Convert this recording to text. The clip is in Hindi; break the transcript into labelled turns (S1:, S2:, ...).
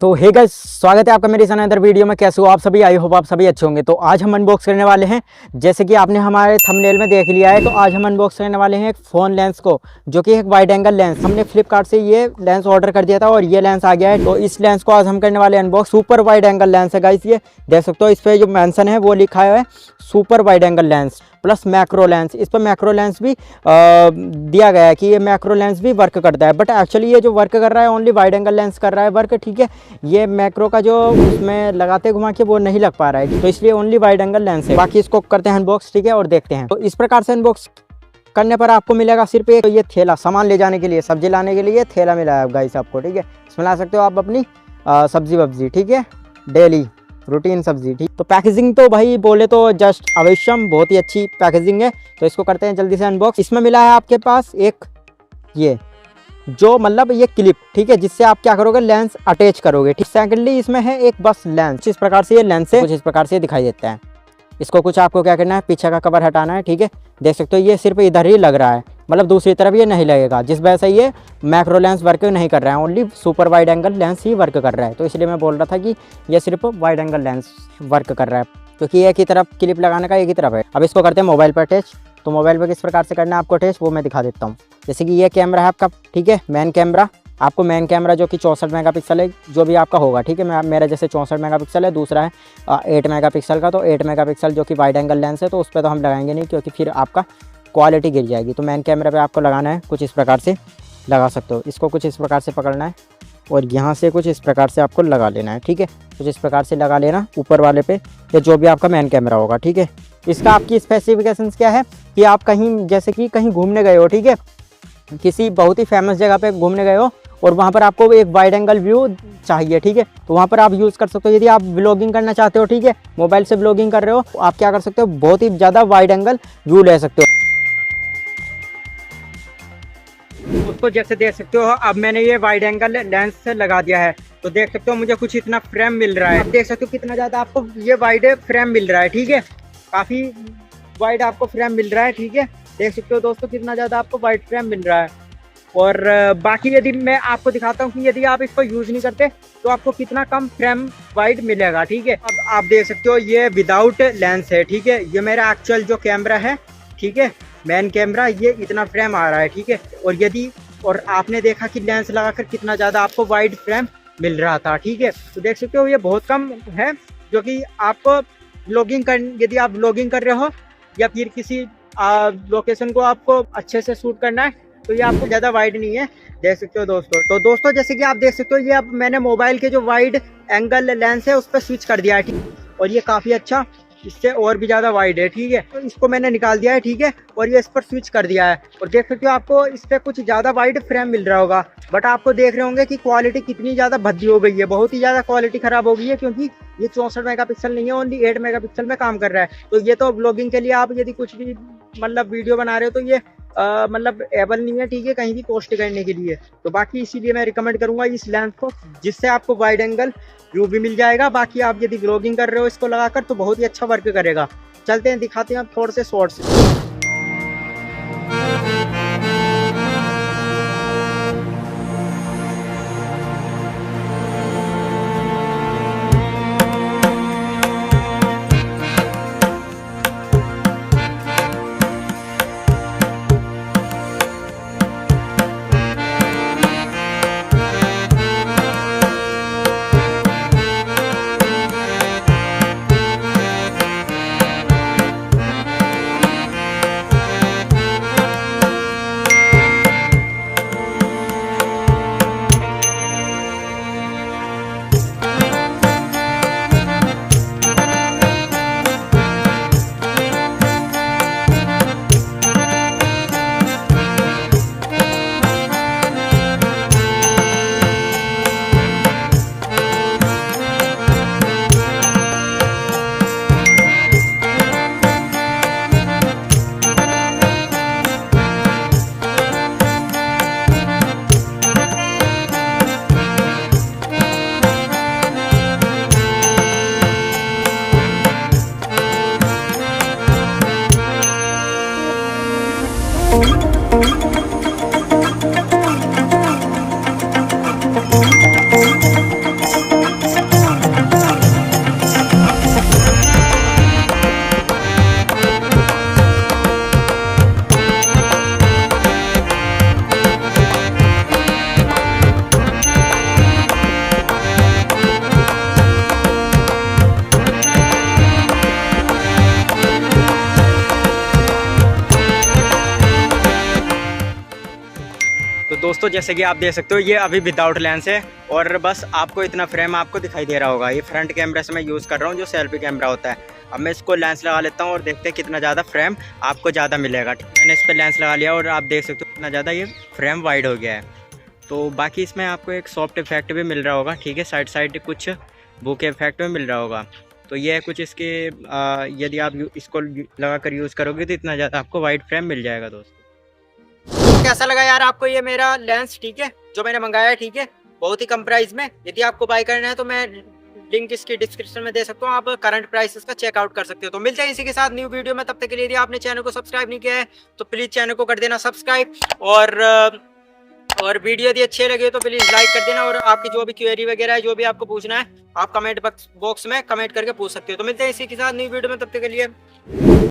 S1: तो हे गाइस, स्वागत है आपका मेरी अनदर वीडियो में। कैसे हो आप सभी? आई होप आप सभी अच्छे होंगे। तो आज हम अनबॉक्स करने वाले हैं, जैसे कि आपने हमारे थंबनेल में देख लिया है। तो आज हम अनबॉक्स करने वाले हैं एक फ़ोन लेंस को, जो कि एक वाइड एंगल लेंस। हमने फ्लिपकार्ट से ये लेंस ऑर्डर कर दिया था और ये लेंस आ गया है। तो इस लेंस को आज हम करने वाले unbox. Super wide angle lens है गाइस, ये देख सकते हो। इस पर जो मेंशन है वो लिखा है super wide angle lens plus macro lens. इस पर मैक्रो लेंस भी दिया गया है कि ये मैक्रो लेंस भी वर्क करता है, बट एक्चुअली ये जो वर्क कर रहा है ओनली वाइड एंगल लेंस कर रहा है वर्क, ठीक है। ये मैक्रो का जो उसमें लगाते घुमा के वो नहीं लग पा रहा है, तो इसलिए ओनली वाइड एंगल लेंस है। बाकी इसको करते हैं अनबॉक्स, ठीक है, और देखते हैं। तो इस प्रकार से अनबॉक्स करने पर आपको मिलेगा सिर्फ एक ये थैला, सामान ले जाने के लिए, सब्जी लाने के लिए थैला मिला है गाइस आपको, ठीक है। इसमें ला सकते हो आप अपनी सब्जी वब्जी, ठीक है, डेली रूटीन सब्जी, ठीक। तो पैकेजिंग तो भाई बोले तो जस्ट अवश्यम, बहुत ही अच्छी पैकेजिंग है। तो इसको करते हैं जल्दी से अनबॉक्स। इसमें मिला है आपके पास एक ये जो मतलब ये क्लिप, ठीक है, जिससे आप क्या करोगे, लेंस अटैच करोगे, ठीक। सेकेंडली इसमें है एक बस लेंस। इस प्रकार से ये लेंस है, कुछ इस प्रकार से दिखाई देता है। इसको कुछ आपको क्या करना है, पीछे का कवर हटाना है, ठीक है। देख सकते हो ये सिर्फ इधर ही लग रहा है, मतलब दूसरी तरफ ये नहीं लगेगा, जिस वजह से ये मैक्रो लेंस वर्क नहीं कर रहा है, only super wide angle lens ही वर्क कर रहा है। तो इसलिए मैं बोल रहा था कि ये सिर्फ वाइड एंगल लेंस वर्क कर रहा है, क्योंकि एक ही तरफ क्लिप लगाने का एक ही तरफ है। अब इसको करते हैं मोबाइल पर अटैच। तो मोबाइल पर किस प्रकार से करना है आपको अटैच, वो मैं दिखा देता हूँ। जैसे कि ये कैमरा है आपका, ठीक है, मेन कैमरा। आपको मेन कैमरा जो कि 64 मेगापिक्सल है, जो भी आपका होगा, ठीक है। मेरा जैसे 64 मेगापिक्सल है, दूसरा है 8 मेगापिक्सल का। तो 8 मेगापिक्सल जो कि वाइड एंगल लेंस है, तो उस पर तो हम लगाएंगे नहीं, क्योंकि फिर आपका क्वालिटी गिर जाएगी। तो मेन कैमरा पे आपको लगाना है, कुछ इस प्रकार से लगा सकते हो। इसको कुछ इस प्रकार से पकड़ना है और यहाँ से कुछ इस प्रकार से आपको लगा लेना है, ठीक है। कुछ इस प्रकार से लगा लेना ऊपर वाले पे, या जो भी आपका मेन कैमरा होगा, ठीक है। इसका आपकी स्पेसिफिकेशंस क्या है कि आप कहीं जैसे कि कहीं घूमने गए हो, ठीक है, किसी बहुत ही फेमस जगह पे घूमने गए हो और वहाँ पर आपको एक वाइड एंगल व्यू चाहिए, ठीक है, तो वहाँ पर आप यूज़ कर सकते हो। यदि आप व्लॉगिंग करना चाहते हो, ठीक है, मोबाइल से व्लॉगिंग कर रहे हो, तो आप क्या कर सकते हो, बहुत ही ज़्यादा वाइड एंगल व्यू ले सकते हो। उसको जैसे देख सकते हो, अब मैंने ये वाइड एंगल लेंस से लगा दिया है, तो देख सकते हो मुझे कुछ इतना फ्रेम मिल रहा है। आप देख सकते हो कितना ज़्यादा आपको ये वाइड फ्रेम मिल रहा है, ठीक है, काफ़ी वाइड आपको फ्रेम मिल रहा है, ठीक है। देख सकते हो दोस्तों कितना ज़्यादा आपको वाइड फ्रेम मिल रहा है। और बाकी यदि मैं आपको दिखाता हूँ कि यदि आप इसको यूज़ नहीं करते तो आपको कितना कम फ्रेम वाइड मिलेगा, ठीक है। अब आप देख सकते हो ये विदाउट लेंस है, ठीक है। ये मेरा एक्चुअल जो कैमरा है, ठीक है, मेन कैमरा, ये इतना फ्रेम आ रहा है, ठीक है। और आपने देखा कि लेंस लगाकर कितना ज़्यादा आपको वाइड फ्रेम मिल रहा था, ठीक है। तो देख सकते हो ये बहुत कम है, जो कि आपको यदि आप व्लॉगिंग कर रहे हो या फिर किसी लोकेशन को आपको अच्छे से शूट करना है, तो ये आपको ज़्यादा वाइड नहीं है, देख सकते हो दोस्तों। तो दोस्तों जैसे कि आप देख सकते हो, ये अब मैंने मोबाइल के जो वाइड एंगल लेंस है उस पर स्विच कर दिया है, ठीक। और ये काफ़ी अच्छा, इससे और भी ज़्यादा वाइड है, ठीक है। तो इसको मैंने निकाल दिया है, ठीक है, और ये इस पर स्विच कर दिया है। और देख सकते हो आपको इस पर कुछ ज़्यादा वाइड फ्रेम मिल रहा होगा, बट आपको देख रहे होंगे कि क्वालिटी कितनी ज़्यादा भद्दी हो गई है, बहुत ही ज़्यादा क्वालिटी ख़राब हो गई है, क्योंकि ये 64 मेगापिक्सल नहीं है, ओनली 8 मेगापिक्सल में काम कर रहा है। तो ये तो ब्लॉगिंग के लिए आप यदि कुछ भी मतलब वीडियो बना रहे हो, तो ये मतलब एबल नहीं है, ठीक है, कहीं भी पोस्ट करने के लिए। तो बाकी इसीलिए मैं रिकमेंड करूंगा इस लेंस को, जिससे आपको वाइड एंगल व्यू भी मिल जाएगा। बाकी आप यदि व्लॉगिंग कर रहे हो इसको लगाकर, तो बहुत ही अच्छा वर्क करेगा। चलते हैं, दिखाते हैं आप थोड़े से शॉर्ट्स। दोस्तों जैसे कि आप देख सकते हो ये अभी विदाउट लेंस है और बस आपको इतना फ्रेम आपको दिखाई दे रहा होगा। ये फ्रंट कैमरे से मैं यूज़ कर रहा हूँ जो सेल्फी कैमरा होता है। अब मैं इसको लेंस लगा लेता हूँ और देखते हैं कितना ज़्यादा फ्रेम आपको ज़्यादा मिलेगा। मैंने इस पर लेंस लगा लिया और आप देख सकते हो कितना ज़्यादा ये फ्रेम वाइड हो गया है। तो बाकी इसमें आपको एक सॉफ्ट इफेक्ट भी मिल रहा होगा, ठीक है, साइड साइड कुछ बुके इफेक्ट भी मिल रहा होगा। तो ये है कुछ इसके यदि आप इसको लगा कर यूज़ करोगे तो इतना ज़्यादा आपको वाइड फ्रेम मिल जाएगा दोस्तों। तो कैसा लगा यार आपको ये मेरा लेंस, ठीक है, जो मैंने मंगाया है, ठीक है, बहुत ही कम प्राइस में। यदि आपको बाय करना है तो मैं लिंक इसकी डिस्क्रिप्शन में दे सकता हूँ, आप करंट प्राइसेस का चेकआउट कर सकते हो। तो मिलते हैं इसी के साथ न्यू वीडियो में, तब तक के लिए यदि आपने चैनल को सब्सक्राइब नहीं किया है तो प्लीज़ चैनल को कर देना सब्सक्राइब, और वीडियो यदि अच्छे लगे तो प्लीज़ लाइक कर देना। और आपकी जो भी क्वेरी वगैरह है, जो भी आपको पूछना है, आप कमेंट बॉक्स में कमेंट करके पूछ सकते हो। तो मिलते हैं इसी के साथ न्यू वीडियो में, तब तक के लिए।